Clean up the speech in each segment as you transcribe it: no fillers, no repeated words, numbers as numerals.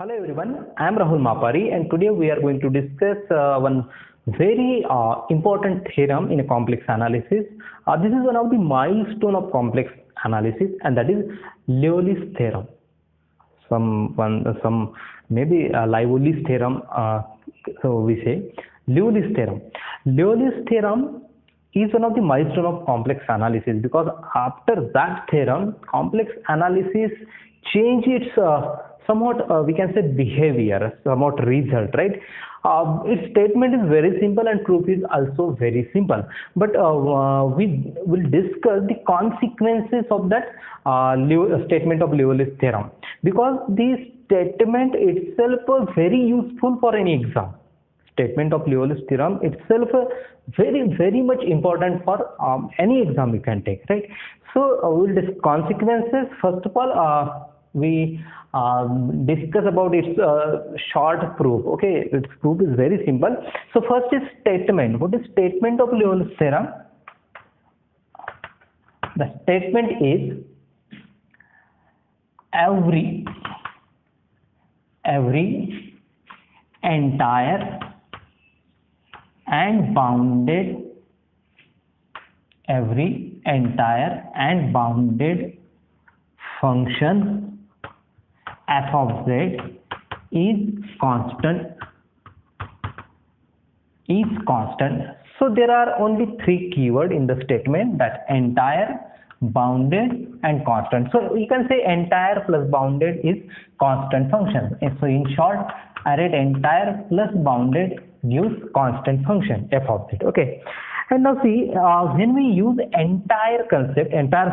Hello everyone, I am Rahul Mapari and today we are going to discuss one very important theorem in a complex analysis. This is one of the milestone of complex analysis, and that is Liouvilles theorem. Maybe Liouvilles theorem. So we say Liouvilles theorem. Liouvilles theorem is one of the milestone of complex analysis, because after that theorem, complex analysis change its somewhat we can say behavior, somewhat result, right? Its statement is very simple and proof is also very simple, but we will discuss the consequences of that statement of Liouvilles theorem, because this statement itself is very useful for any exam. Statement of Liouvilles theorem itself very much important for any exam you can take, right? So we will discuss consequences. First of all, we discuss about its short proof. Okay, its proof is very simple. So first is statement. What is statement of Liouvilles theorem? The statement is every entire and bounded function f of z is constant. So there are only three keywords in the statement, that entire, bounded and constant. So you can say entire plus bounded is constant function. So in short, I write entire plus bounded gives constant function f of z. Okay. And now see, when we use entire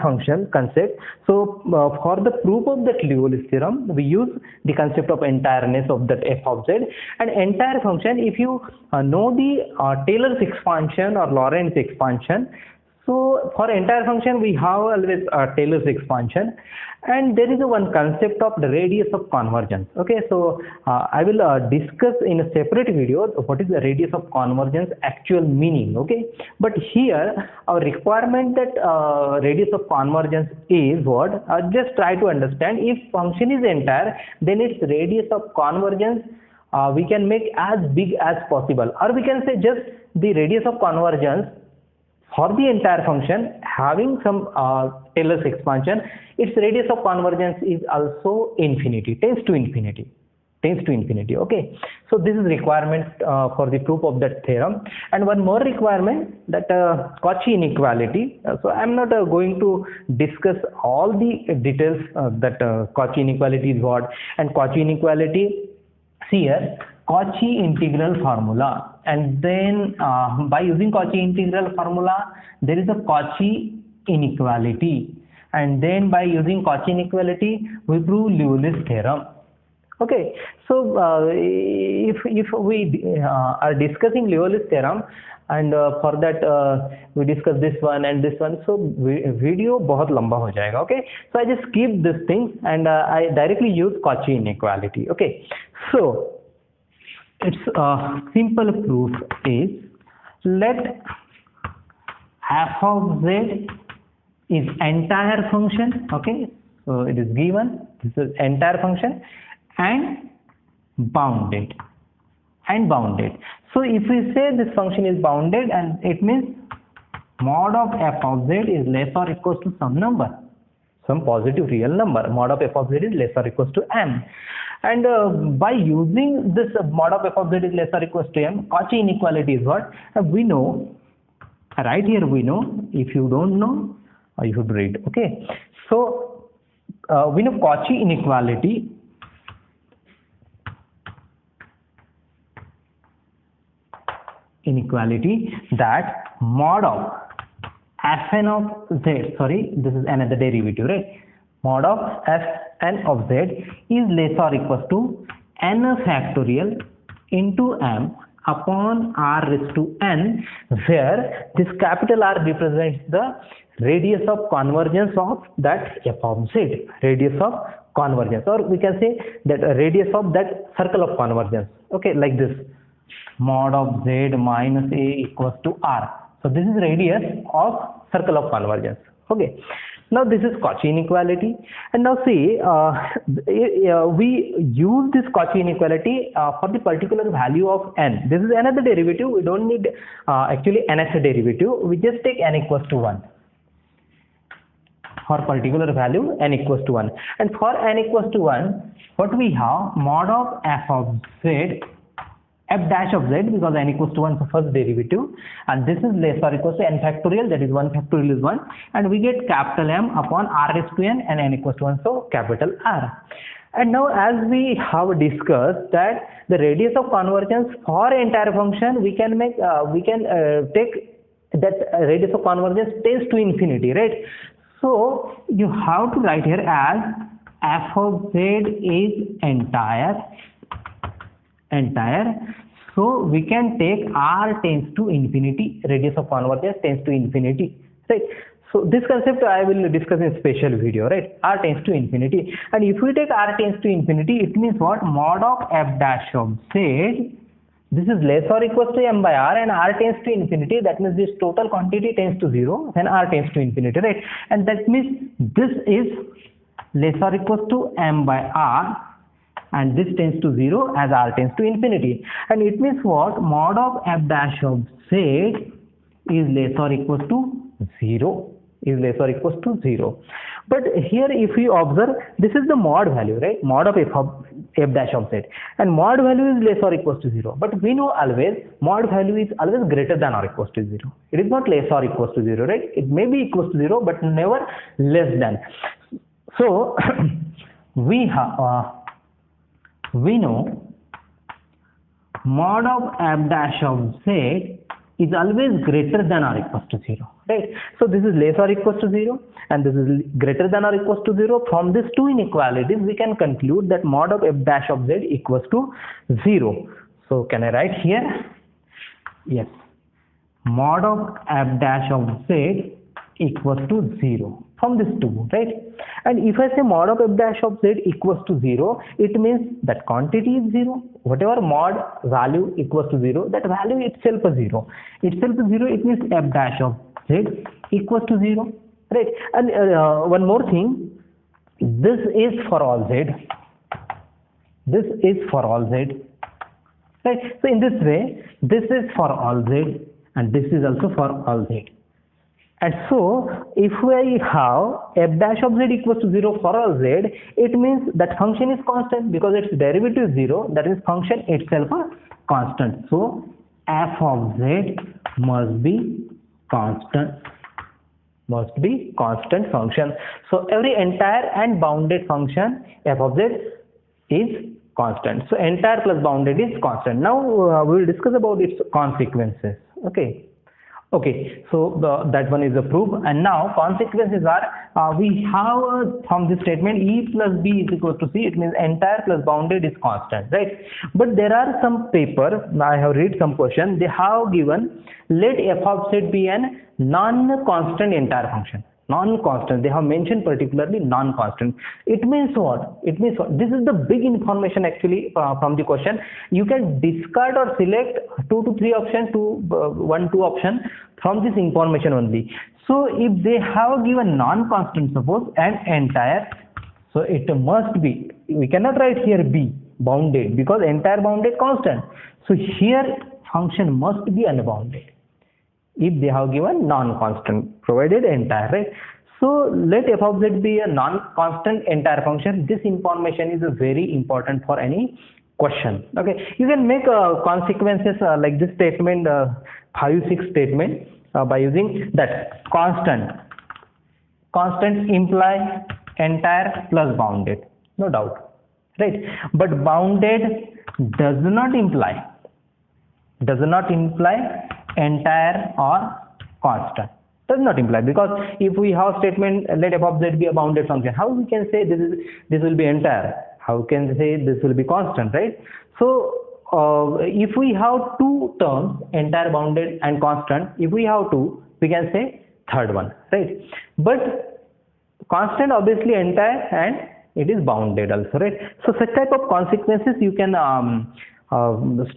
function concept, so for the proof of that Liouvilles theorem, we use the concept of entireness of that f of z. And entire function, if you know the Taylor's expansion or Lorentz expansion, so for entire function we have always Taylor's expansion, and there is one concept of the radius of convergence. Okay, so I will discuss in a separate video what is the radius of convergence actual meaning. Okay, but here our requirement that radius of convergence is what? Just try to understand, if function is entire, then its radius of convergence we can make as big as possible, or we can say just the radius of convergence for the entire function having some Taylor's expansion, its radius of convergence is also infinity, tends to infinity. Okay, so this is requirement for the proof of that theorem. And one more requirement, that Cauchy inequality. So I am not going to discuss all the details that Cauchy inequality is what, and Cauchy inequality, see here, Cauchy integral formula, and then by using Cauchy integral formula there is a Cauchy inequality, and then by using Cauchy inequality we prove Liouvilles theorem. Okay, so if we are discussing Liouvilles theorem, and for that we discuss this one and this one, so video बहुत लंबा हो जाएगा. Okay, so I just skip this thing and I directly use Cauchy inequality. Okay, so its simple proof is, let f of z is entire function. Okay, so it is given, this is entire function, and bounded. So if we say this function is bounded, and it means mod of f of z is less or equals to some number, some positive real number. Mod of f of z is less or equals to m. And by using this mod of f of z is less or equals to m, Cauchy inequality is what? We know, right here we know. If you don't know, you should read. Okay, so we know Cauchy inequality that mod of fn of z, sorry, this is another derivative, right? Mod of fn of z is less or equals to n factorial into m upon r raised to n, where this capital R represents the radius of convergence of that f of z, radius of convergence, or we can say that radius of that circle of convergence. Okay, like this, mod of z minus a equals to r. So this is radius of circle of convergence. Okay, Now this is Cauchy inequality, and now see we use this Cauchy inequality for the particular value of n. This is another derivative. We don't need actually nth derivative. We just take n equals to 1 for particular value n equals to 1, and for n equals to 1, what we have, mod of f of z, f dash of z, because n equals to 1 for first derivative, and this is less or equals to n factorial, that is 1 factorial is 1, and we get capital M upon r raised to n, and n equals to 1, so capital R. And now as we have discussed that the radius of convergence for entire function, we can make take that radius of convergence tends to infinity, right? So you have to write here as f of z is entire, so we can take r tends to infinity, radius of convergence tends to infinity, right? So this concept I will discuss in special video, right? R tends to infinity, and if we take r tends to infinity, it means what? Mod of f dash of z, this is less or equals to m by r, and r tends to infinity, that means this total quantity tends to 0 and r tends to infinity, right? And that means this is less or equals to m by r, and this tends to 0 as r tends to infinity, and it means what? Mod of f dash of z is less or equals to 0, but here if we observe, this is the mod value, right? Mod of f dash of z, and mod value is less or equals to 0, but we know always mod value is always greater than or equals to 0. It is not less or equals to 0, right? It may be equals to 0 but never less than. So we know mod of f dash of z is always greater than or equals to 0, right? So this is less or equals to 0, and this is greater than or equals to 0. From these two inequalities, we can conclude that mod of f dash of z equals to 0. So can I write here? Yes, mod of f dash of z equals to 0 from these two, right? And if I say mod of f dash of z equals to 0, it means that quantity is 0. Whatever mod value equals to 0, that value itself is 0. It means f dash of z equals to 0, right? And one more thing, this is for all z. Right? So in this way, this is for all z, and this is also for all z. And so if we have f dash of z equals to 0 for all z, it means that function is constant because its derivative is 0, that is function itself a constant. So f of z must be constant function. So every entire and bounded function f of z is constant. So entire plus bounded is constant. Now we will discuss about its consequences. Okay, so that one is approved, and now consequences are, we have from this statement E plus B is equal to C, it means entire plus bounded is constant, right? But there are some paper, I have read some question, they have given let f of z be an non-constant entire function. Non-constant, they have mentioned particularly non-constant. It means what? This is the big information actually from the question. You can discard or select 2 to 3 options, 1, 2 option from this information only. So if they have given non-constant, suppose, and entire, so it must be, we cannot write here B, bounded, because entire bounded constant. So here function must be unbounded if they have given non-constant provided entire, right? So let f of z be a non-constant entire function. This information is very important for any question. Okay, you can make consequences like this statement, 5-6 statement by using that constant imply entire plus bounded, no doubt, right? But bounded does not imply entire or constant, does not imply, because if we have statement let f of z be a bounded function, how we can say this will be entire, how can we say this will be constant, right? So if we have two terms, entire, bounded and constant, if we have two, we can say third one, right? But constant obviously entire and it is bounded also, right? So such type of consequences you can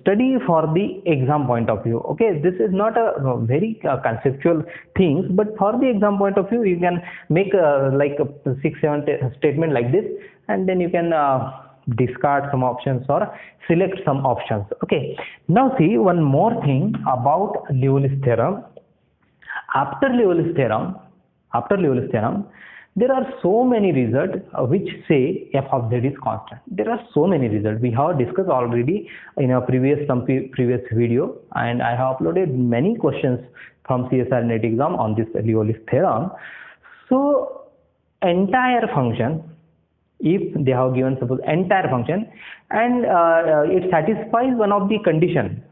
study for the exam point of view. Okay, this is not a very conceptual things, but for the exam point of view, you can make like a 6-7 statement like this, and then you can discard some options or select some options. Okay, now see one more thing about Liouvilles theorem. After Liouvilles theorem, there are so many results which say f of z is constant. There are so many results. We have discussed already in a previous video, and I have uploaded many questions from CSR NET exam on this Liouvilles theorem. So entire function, if they have given suppose entire function and it satisfies one of the condition,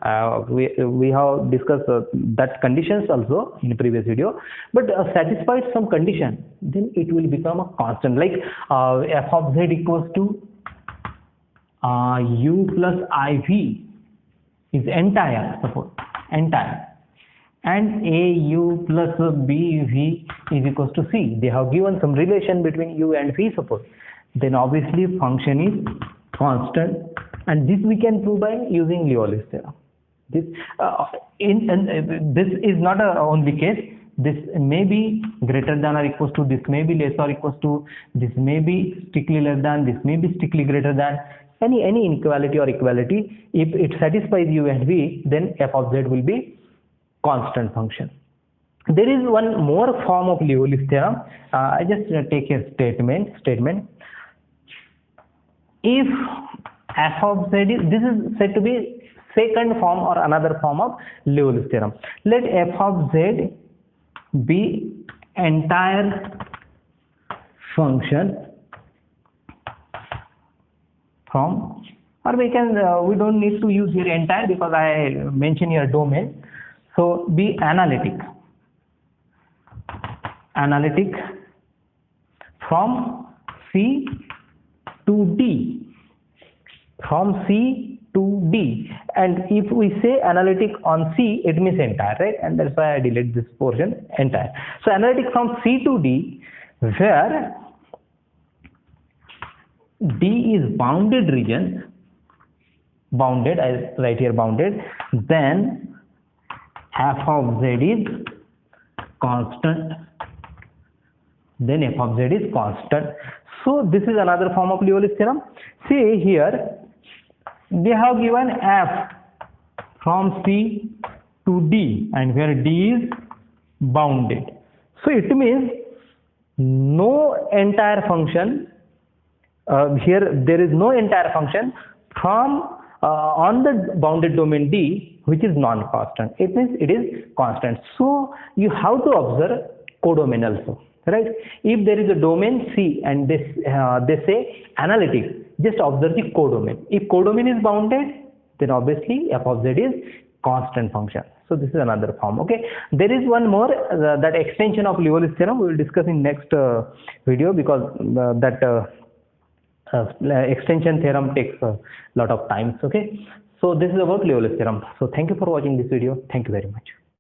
we have discussed that conditions also in previous video, but satisfies some condition, then it will become a constant, like f of z equals to u plus iv is entire, suppose entire, and au plus bv is equals to c. They have given some relation between u and v, suppose, then obviously function is constant, and this we can prove by using Liouvilles theorem. This this is not a only case. This may be greater than or equals to, this may be less or equals to, this may be strictly less than, this may be strictly greater than, any inequality or equality. If it satisfies u and v, then f of z will be constant function. There is one more form of Liouvilles theorem. I just take a statement. If f of z is, this is said to be second form or another form of Liouvilles theorem. Let f of z be entire function from, or we can we don't need to use here entire because I mentioned here domain. So be analytic from C to D, from C to D, and if we say analytic on C, it means entire, right? And that's why I delete this portion, entire. So analytic from C to D, where D is bounded region, bounded, I write here bounded, then f of z is constant, then f of z is constant. So this is another form of Liouvilles theorem. See here, they have given f from C to D, and where D is bounded. So it means no entire function, here there is no entire function from on the bounded domain D which is non-constant. It means it is constant. So you have to observe codomain also, right? If there is a domain C and they say analytic, just observe the codomain. If codomain is bounded, then obviously f of z is constant function. So this is another form. Okay, there is one more, that extension of Liouvilles theorem we will discuss in next video, because that extension theorem takes a lot of time. Okay, so this is about Liouvilles theorem. So thank you for watching this video. Thank you very much.